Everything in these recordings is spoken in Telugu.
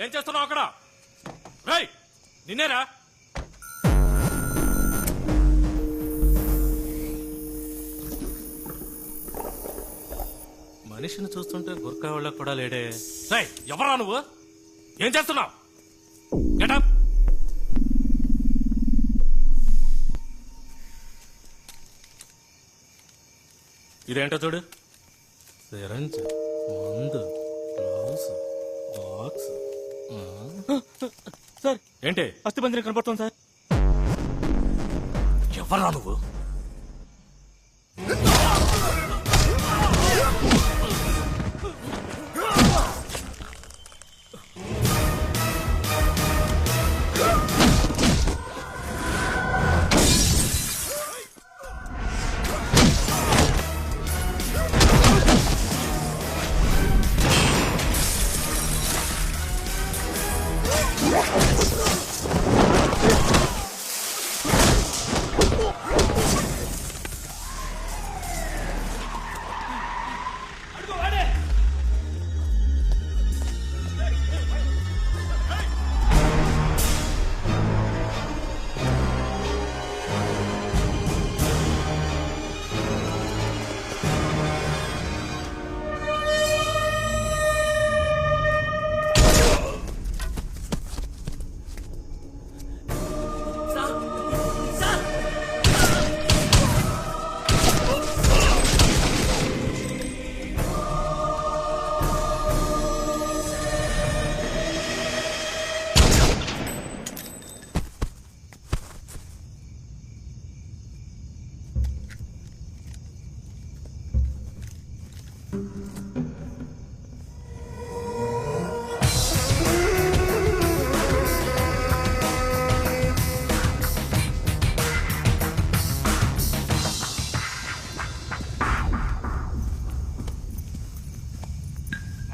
ఏం చేస్తున్నావు అక్కడ? రేయ్, నిన్నేరా? మనిషిని చూస్తుంటే గుర్కా వాళ్ళకు కూడా లేడే. రేయ్, ఎవరా నువ్వు? ఏం చేస్తున్నావు? గెటప్. ఇదేంటో చూడు. సిరంజ్, మందు, గ్లౌస్, బాక్స్. సార్ ఏంటి? అస్థిపంజరం కనపడుతుంది సార్. ఎవరా నువ్వు?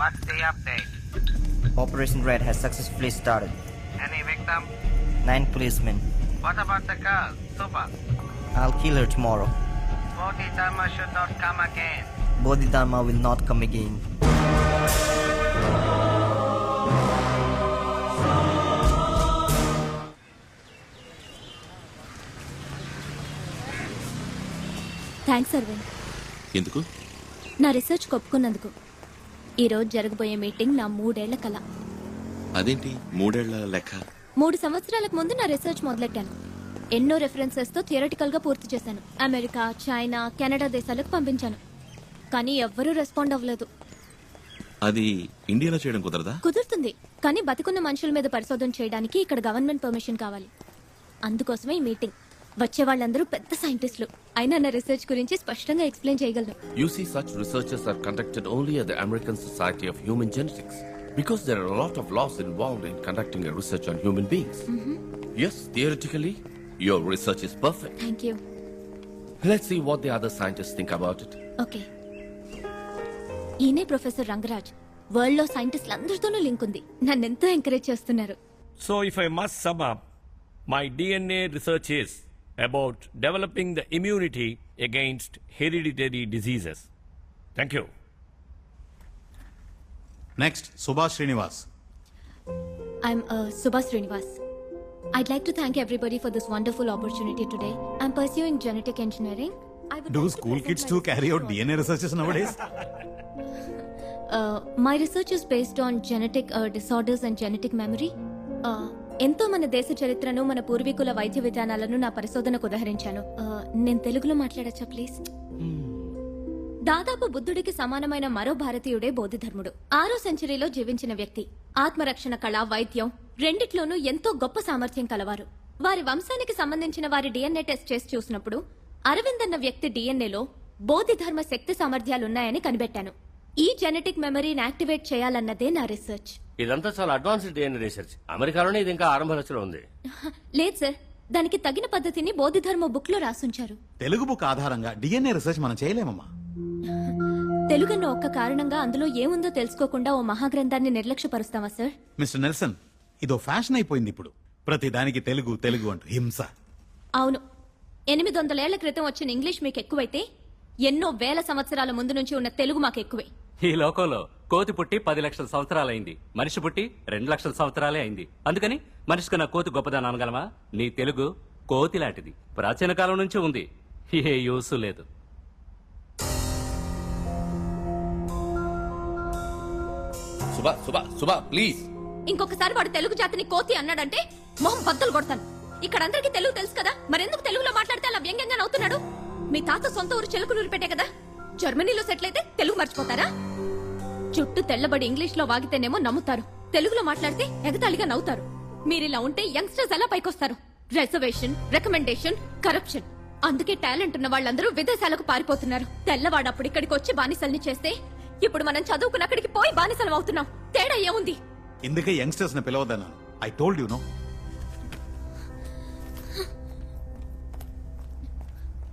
What's the update? Operation Red has successfully started. Any victim? 9 policemen. What about the girl, Suba? I'll kill her tomorrow. Bodhidharma should not come again. Bodhidharma will not come again. Thanks Arvind. ఎందుకు? నా రీసెర్చ్ ఒప్పుకున్నందుకు. ఈ రోజు జరగబోయే మీటింగ్ నా 3 ఏళ్ల కల. అదేంటి 3 ఏళ్ల లెక్క? 3 సంవత్సరాలకు ముందు నా రీసెర్చ్ మొదలెట్టాను. ఎన్నో రెఫరెన్సెస్ తో థియరిటికల్ గా పూర్తి చేశాను. అమెరికా, చైనా, కెనడా దేశాలకు పంపించాను. కానీ ఎవ్వరూ రెస్పాండ్ అవ్వలేదు. అది ఇండియాలో చేయడం కుదరదా? కుదురుతుంది, కానీ బతికున్న మనుషుల మీద పరిశోధన చేయడానికి ఇక్కడ గవర్నమెంట్ పర్మిషన్ కావాలి. అందుకోసమే ఈ మీటింగ్. వచ్చే వాళ్ళందరూ పెద్ద సైంటిస్టులు. అయినా నా రీసెర్చ్ గురించి స్పష్టంగా ఎక్స్ప్లెయిన్ చేయగలరు. You see, such researches are conducted only at the American Society of Human Genetics because there are a lot of laws involved in conducting a research on human beings. Yes, theoretically, your research is perfect. Thank you. Let's see what the other scientists think about it. Okay. ఈయనే ప్రొఫెసర్ రంగరాజ్. వరల్డ్ లో సైంటిస్టులు అందరితోనూ లింక్ ఉంది. నన్ను ఎంతో ఎంకరేజ్ చేస్తున్నారు. So if I must sum up, my DNA research is about developing the immunity against hereditary diseases. Thank you. Next, Subhash Srinivas. I'm Subhash Srinivas. I'd like to thank everybody for this wonderful opportunity today. I'm pursuing genetic engineering. Do school kids too carry out DNA researches nowadays? My research is based on genetic disorders and genetic memory. ఎంతో మన దేశ చరిత్రను, మన పూర్వీకుల వైద్య విధానాలను నా పరిశోధనకు ఉదహరించాను. నేను తెలుగులో మాట్లాడచ్చా ప్లీజ్? దాదాపు బుద్ధుడికి సమానమైన మరో భారతీయుడే బోధిధర్ముడు. 6వ సెంచరీలో జీవించిన వ్యక్తి. ఆత్మరక్షణ కళ, వైద్యం రెండిట్లోనూ ఎంతో గొప్ప సామర్థ్యం కలవారు. వారి వంశానికి సంబంధించిన వారి డిఎన్ఏ టెస్ట్ చేసి చూసినప్పుడు అరవింద్ అన్న వ్యక్తి డిఎన్ఏలో బోధిధర్మ శక్తి సామర్థ్యాలున్నాయని కనిపెట్టాను. ఈ జెనెటిక్ మెమరీని యాక్టివేట్ చేయాలన్నదే నా రీసెర్చ్. ఇదంతా చాలా అడ్వాన్స్డ్ డిఎన్ఏ రీసెర్చ్. అమెరికాలోనే ఇది ఇంకా ఆరంభ దశలో ఉంది. లేదు సార్, దానికి తగిన పద్ధతిని బోధిధర్మ బుక్ లో రాసుంచారు. తెలుగు బుక్ ఆధారంగా డిఎన్ఏ రీసెర్చ్ మనం చేయలేమమ్మా. తెలుగన్న ఒక్క కారణంగా అందులో ఏముందో తెలుసుకోకుండా ఓ మహాగ్రంథాన్ని నిర్లక్ష్యపరుస్తావా సార్? మిస్టర్ నెల్సన్, ఇదో ఫ్యాషన్ అయిపోయింది ఇప్పుడు. ప్రతి దానికి తెలుగు తెలుగు అంటూ హింస. అవును, 800 ఏళ్ల క్రితం వచ్చిన ఇంగ్లీష్ మీకు ఎక్కువైతే ఎన్నో వేల సంవత్సరాల ముందు నుంచి ఉన్న తెలుగు మాకు ఎక్కువే. ఈ లోకంలో కోతి పుట్టి 10 లక్షల సంవత్సరాలైంది, మనిషి పుట్టి 2 లక్షల సంవత్సరాలే అయింది. అందుకని మనిషి కన్నా కోతి గొప్పదని అనగలమా? నీ తెలుగు కోతి లాంటిది, ప్రాచీన కాలం నుంచి ఉంది, ఏ యూసు లేదు. సుబా సుబా సుబా ప్లీజ్. ఇంకొకసారి వాడు తెలుగు జాతిని కోతి అన్నాడంటే మొహం బద్దలు కొడతాను. ఇక్కడ అందరికీ తెలుగు తెలుసు కదా, మరెందుకు తెలుగులో మాట్లాడితే అలా వ్యంగ్యంగా నవ్వుతున్నాడు? మీ తాత సొంత ఊరు చిలుకలూరు పెట్టే కదా, జర్మనీలో సెటిల్ అయితే తెలుగు మర్చిపోతారా? చుట్టూ తెల్లబడి ఇంగ్లీష్ లో వాగితేనేమో నమ్ముతారు, తెలుగులో మాట్లాడితే ఎగతాళిగా నవ్వుతారు. మీరిలా ఉంటే యంగ్స్టర్స్ ఎలా పైకొస్తారు? Reservation, recommendation, corruption. అందుకే టాలెంట్ ఉన్న వాళ్ళందరూ విదేశాలకు పారిపోతున్నారు. తెల్లవాడప్పుడు ఇక్కడికి వచ్చి బానిసల్ని చేస్తే ఇప్పుడు మనం చదువుకుని అక్కడికి పోయి బానిసలం అవుతున్నాం. తేడా ఏముంది? ఇందుకే యంగ్స్టర్స్ ని పిలవద్దన్నాను. I told you no.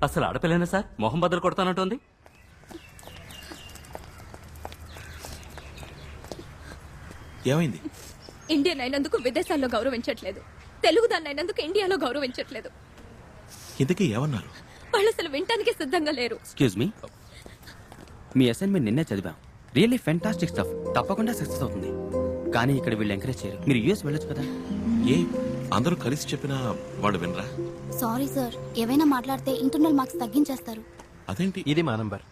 అసలు ఆడపిల్లనా సార్ మొహం బద్దలు కొడతానంటోంది? ఏమైంది? ఇండియన్ అయినందుకు విదేశాల్లో గౌరవించట్లేదు, తెలుగు దాన్ని అయినందుకు ఇండియాలో గౌరవించట్లేదు. ఇంతకీ ఏమన్నారు? వాళ్ళు అసలు వినటానికి సిద్ధంగా లేరు. ఎక్స్క్యూజ్ మీ, మీ అసైన్మెంట్ నిన్నే చదివాం. రియల్లీ ఫెంటాస్టిక్ స్టఫ్, తప్పకుండా సక్సెస్ అవుతుంది. కానీ ఇక్కడ వీళ్ళు ఎంకరేజ్ చేయరు. మీరు యూఎస్ వెళ్ళొచ్చు కదా. ఏ అందరూ కలిసి చెప్పినా వాళ్ళు వినరా? సారీ సార్, ఏవైనా మాట్లాడితే ఇంటర్నల్ మార్క్స్ తగ్గించేస్తారు. అదేంటి? ఇది మా నంబర్.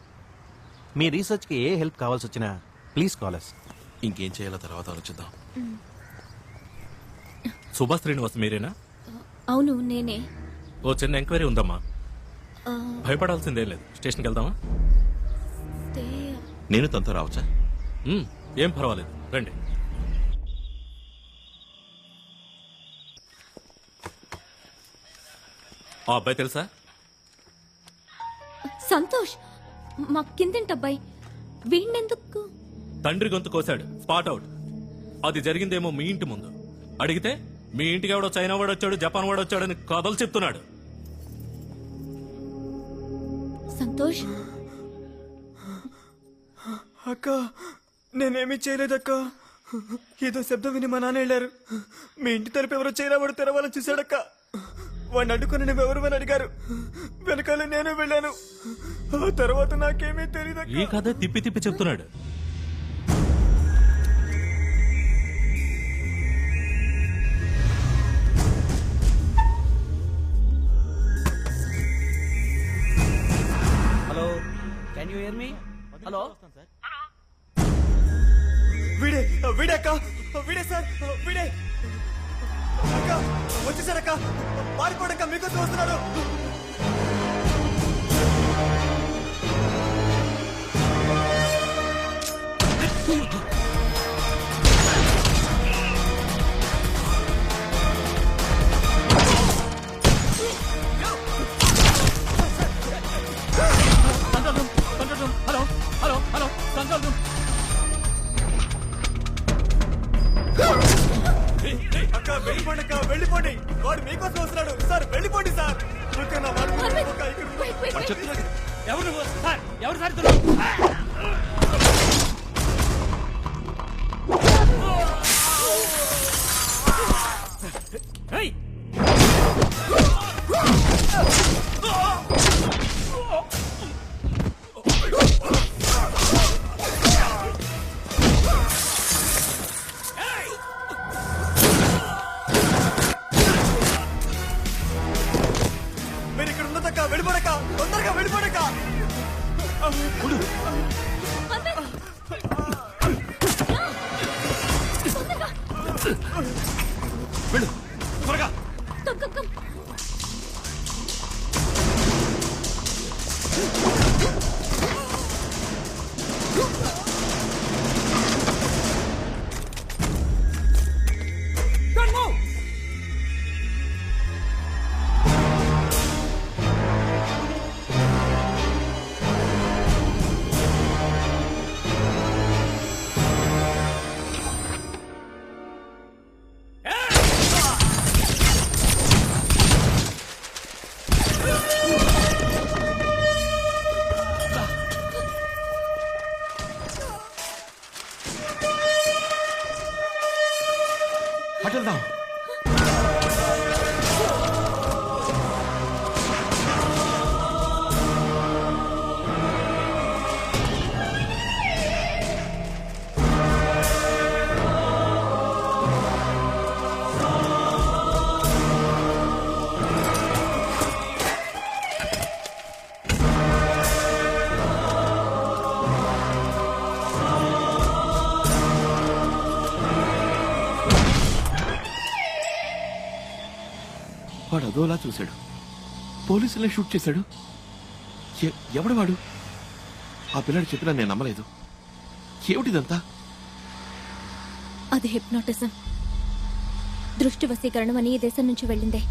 మీ రీసెర్చ్ కి ఏ హెల్ప్ కావాల్సి వచ్చినా ప్లీజ్ కాల్ us. ఇంకేం చేయాలో తర్వాత ఆలోచిద్దాం. సుభాష్ శ్రీనివాస్ మీరేనా? అవును నేనే. ఓ చిన్న ఎంక్వైరీ ఉందమ్మా. భయపడాల్సిందేం లేదు, స్టేషన్కి వెళ్దామా? నేను తనతో రావచ్చా? ఏం పర్వాలేదు, రండి. ఆ అబ్బాయి తెలుసా? సంతోష్, మా కిందింటబ్బాయి. వీణెందుకు? తండ్రి గొంతు కోశాడు, స్పాట్ అవుట్. అది జరిగిందేమో మీ ఇంటి ముందు. అడిగితే మీ ఇంటికి ఎవడో చైనా వాడు వచ్చాడు, జపాన్ వాడు వచ్చాడని కథలు చెప్తున్నాడు. సంతోష్, అక్క నేనేమీ చేయలేదక్క. ఏదో శబ్దం విని మా నాన్న వెళ్ళారు. మీ ఇంటి తలుపు ఎవరో చైనా వాడు తెరవాలని చూశాడక్క. వాడిని అడ్డుకుని నువ్వెవరు అడిగారు. వెనకాల నేను వెళ్ళాను. ఆ తర్వాత నాకేమీ తెలియదు. ఈ కథ తిప్పి తిప్పి చెప్తున్నాడు. Hello, can you here me? Hello, వీడే వీడే అక్క, వీడే సార్, వీడే అక్క. వచ్చేసారక్క, పారిపోడక్క, మీకోసం వస్తున్నాడు. Hello hello hello control room. అక్క వెళ్ళిపోండి అక్క, వెళ్ళిపోండి. వాడు మీకోసం వస్తున్నాడు సార్, వెళ్ళిపోండి సార్. అక్క నా మాట వినండి అక్క, ఇక్కడ ఎవరు నువ్వు? సార్ ఎవరు సార్ ఇతను? ఏయ్! మీరు ఇక్కడ ఉన్నదక్క, వెళ్ళిపోడక్క, తొందరగా వెళ్ళిపోడక్క. వెళ్ళు త్వరగా. అటెళ్దాం. వాడు అదోలా చూశాడు, పోలీసులే షూట్ చేశాడు. ఎవడు వాడు? ఆ పిల్లాడు చెప్పినా నేను నమ్మలేదు. ఏమిటిదంతా? అది హిప్నోటిజం, దృష్టి వశీకరణం అని ఈ దేశం నుంచి వెళ్ళిందే.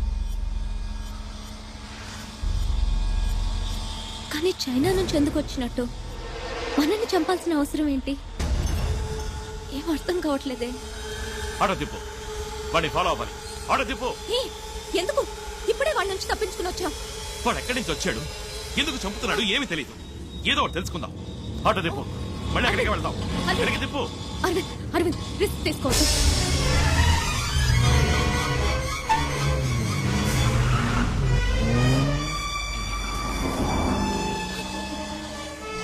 కానీ చైనా నుంచి ఎందుకు వచ్చినట్టు? మనల్ని చంపాల్సిన అవసరం ఏంటి? ఏం అర్థం కావట్లేదే. ఆటో తిప్పు, వాడిని ఫాలో అవ్వాలి. ఆటో తిప్పు. ఎందుకు ఇప్పుడే వాళ్ళ నుంచి తప్పించుకుని వచ్చాం? వాడు ఎక్కడి నుంచి వచ్చాడు, ఎందుకు చంపుతున్నాడు ఏమీ తెలియదు. ఏదో ఒకటి తెలుసుకుందాం. ఆటో తిప్పు, మళ్ళీ ఎక్కడికి వెళ్దాం. ఎక్కడికి తిప్పు. అరవింద్ రిస్క్ తీసుకోవద్దు.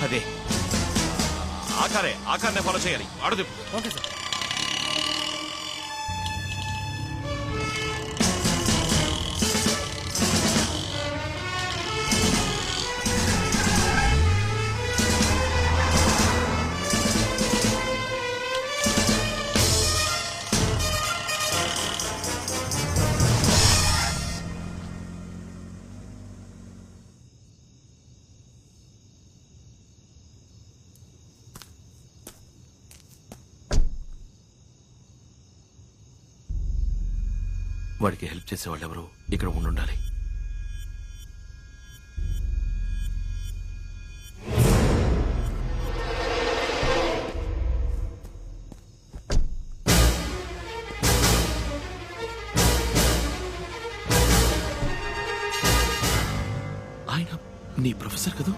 అదే ఆకారనే ఫాలో చేయాలి. ఆటో తిప్పు. Okay sir. వాడికి హెల్ప్ చేసేవాళ్ళు ఎవరు ఇక్కడ ఉండాలి. ఆయన నీ ప్రొఫెసర్ కదా?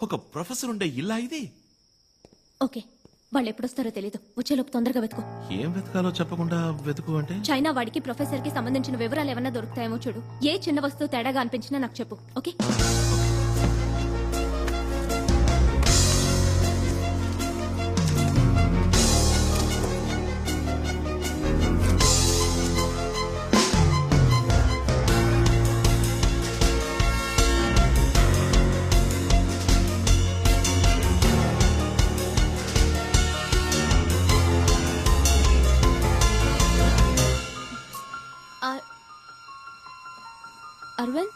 ఒక ప్రొఫెసర్ ఉండే ఇల్లా ఇది? ఓకే, వాళ్ళు ఎప్పుడొస్తారో తెలీదు. వచ్చేలోపు తొందరగా వెతుకో. ఏం వెతకాలో చెప్పకుండా వెతుకు అంటే? చైనా వాడికి ప్రొఫెసర్ కి సంబంధించిన వివరాలు ఏమన్నా దొరుకుతాయేమో చూడు. ఏ చిన్న వస్తువు తేడాగా అనిపించినా నాకు చెప్పు. ఓకే? అరవింద్,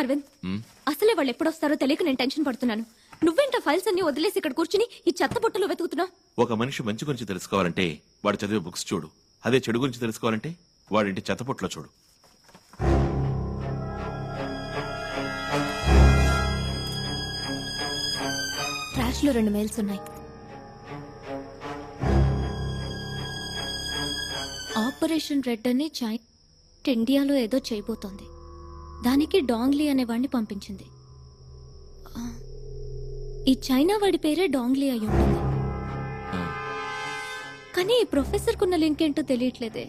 అరవింద్, అసలే వాళ్ళు ఎప్పుడొస్తారో తెలియక నేను టెన్షన్ పడుతున్నాను. నువ్వేంట ఫైల్స్ అన్ని వదిలేసి ఇక్కడ కూర్చుని ఈ చెత్త బుట్టలు వెతుకుతున్నావు? ఒక మనిషి మంచి గురించి తెలుసుకోవాలంటే వాడు చదివే బుక్స్ చూడు. అదే చెడు గురించి తెలుసుకోవాలంటే వాడింటి చెత్తపొట్లో చూడు. ట్రాష్ లో 2 మెయిల్స్ ఉన్నాయి. ఆపరేషన్ రెడ్ అని చైనా ఇండియాలో ఏదో చేయబోతోంది. దానికి డాంగ్లీ అనేవాడిని పంపించింది. ఈ చైనా వాడి పేరే డాంగ్లీ అయి ఉంటుంది. కానీ ఈ ప్రొఫెసర్ కున్న లింక్ ఏంటో తెలియట్లేదే.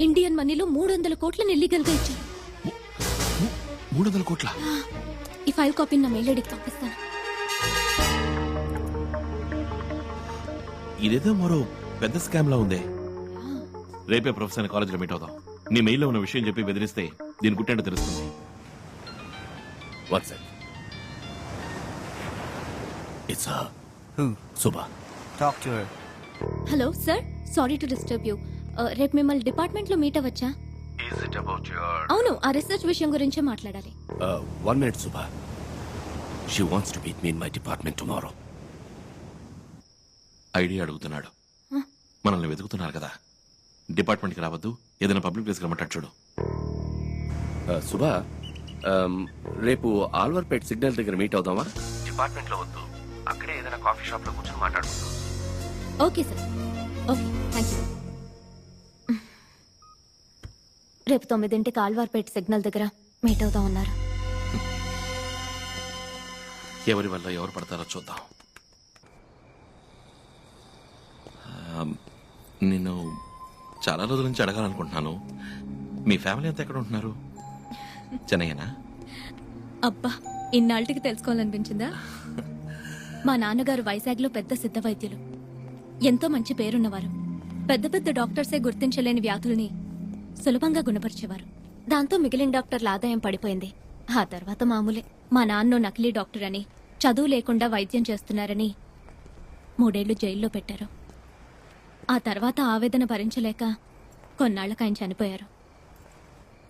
ఇండియన్ మనీలో 300 కోట్లని ఇల్లీగల్ గా ఇచ్చారు. 300 కోట్ల? ఈ ఫైల్ కాపీని నా మెయిల్ ఐడికి పంపిస్తాను. ఇదేదో మరో పెద్ద స్కామ్ లా ఉందే. రేపే ప్రొఫెసర్ కాలేజీలో మీట్ అవుదాం. నీ మెయిల్లో ఉన్న విషయం చెప్పి బెదిరిస్తే దీని గుట్టేంటో తెలుస్తుంది. Hello sir, sorry to disturb you. రేపు మిమ్మల్ని డిపార్ట్మెంట్ లో మీట్ అవ్వచ్చా? అవును, ఆ రీసెర్చ్ విషయం గురించే మాట్లాడాలి. 1 minute, Subha. She wants to meet me in my department tomorrow. Idea అడుగుతున్నాడు. మనల్ని వెతుకుతున్నారు కదా, డిపార్ట్మెంట్కి రావద్దు, ఏదైనా పబ్లిక్ ప్లేస్ రమ్మంటాడు చూడు. సుభా, రేపు ఆల్వర్పేట్ సిగ్నల్ దగ్గర మీట్ అవుదామా? డిపార్ట్మెంట్ లో వద్దు, అక్కడే ఏదైనా కాఫీ షాప్ లో కూర్చొని మాట్లాడుకుందాం. Okay sir, okay, thank you. రేపు 9 ఆల్వార్పేట్ సిగ్నల్ దగ్గర మీట్ అవుదాం అన్నారు. ఎవరి వల్ల ఎవరు పడతారో చూద్దాం. నేను చాలా రోజుల నుంచి అడగాలనుకుంటున్నాను, మీ ఫ్యామిలీ అంతా ఎక్కడ ఉంటున్నారు? చెన్నైనా? అబ్బా, ఇన్నాళ్ళకి తెలుసుకోవాలనిపించిందా? మా నాన్నగారు వైజాగ్లో పెద్ద సిద్ధ వైద్యులు, ఎంతో మంచి పేరున్నవారు. పెద్ద పెద్ద డాక్టర్సే గుర్తించలేని వ్యాధుల్ని సులభంగా గుణపరిచేవారు. దాంతో మిగిలిన డాక్టర్ల ఆదాయం పడిపోయింది. ఆ తర్వాత మామూలే. మా నాన్న నకిలీ డాక్టర్ అని, చదువు లేకుండా వైద్యం చేస్తున్నారని 3 ఏళ్లు జైల్లో పెట్టారు. ఆ తర్వాత ఆవేదన భరించలేక కొన్నాళ్లకు ఆయన చనిపోయారు.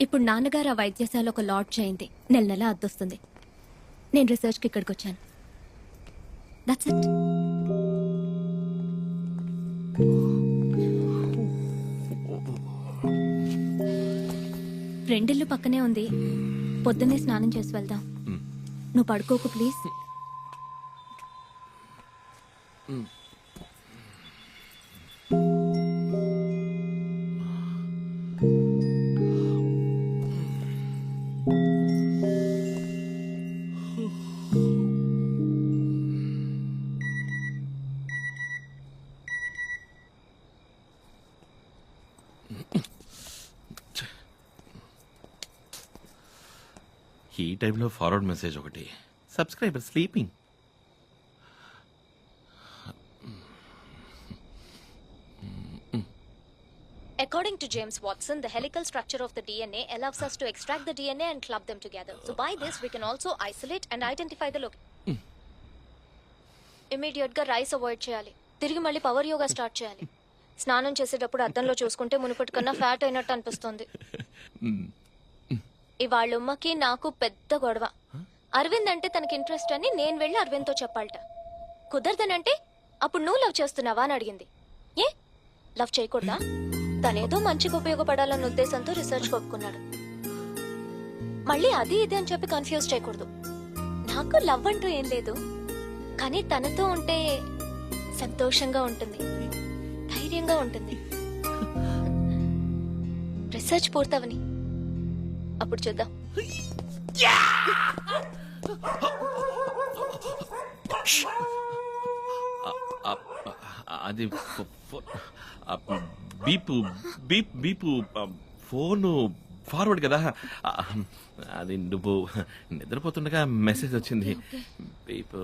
ఇప్పుడు నాన్నగారు ఆ వైద్యశాల ఒక లాడ్జ్ అయింది. నెల నెల అద్దొస్తుంది. నేను రీసెర్చ్కి ఇక్కడికి వచ్చాను. That's it. ఫ్రెండిల్లు పక్కనే ఉంది. పొద్దున్నే స్నానం చేసి వెళ్దాం. నువ్వు పడుకోకు ప్లీజ్. ఈ టైంలో ఫార్వర్డ్ మెసేజ్ ఒకటి, subscriber sleeping. According to James Watson, the helical structure of the DNA allows us to extract the DNA and clump them together. So by this, we can also isolate and identify the location. Immediate గా రైస్ అవాయిడ్ చేయాలి. తిరిగి మళ్ళీ పవర్ యోగా స్టార్ట్ చేయాలి. స్నానం చేసేటప్పుడు అద్దంలో చూసుకుంటే మునుపటి కన్నా ఫ్యాట్ అయినట్టు అనిపిస్తుంది. ఇవాళ ఉమ్మకి నాకు పెద్ద గొడవ. అరవింద్ అంటే తనకి ఇంట్రెస్ట్ అని నేను వెళ్ళి అరవింద్తో చెప్పాలట. కుదరదనంటే అప్పుడు నువ్వు లవ్ చేస్తున్నావా అని అడిగింది. ఏ లవ్ చేయకూడదా? తనేదో మంచిగా ఉపయోగపడాలన్న ఉద్దేశంతో రీసెర్చ్ ఒప్పుకున్నాడు. మళ్ళీ అది ఇది అని చెప్పి కన్ఫ్యూజ్ చేయకూడదు. నాకు లవ్ అంటూ ఏం లేదు, కానీ తనతో ఉంటే సంతోషంగా ఉంటుంది, ధైర్యంగా ఉంటుంది. రీసెర్చ్ పూర్తవని అప్పుడు చూద్దాం. అది బీపు బీప్ బీపు ఫోను ఫార్వర్డ్ కదా. అది నువ్వు నిద్రపోతుండగా మెసేజ్ వచ్చింది. బీపు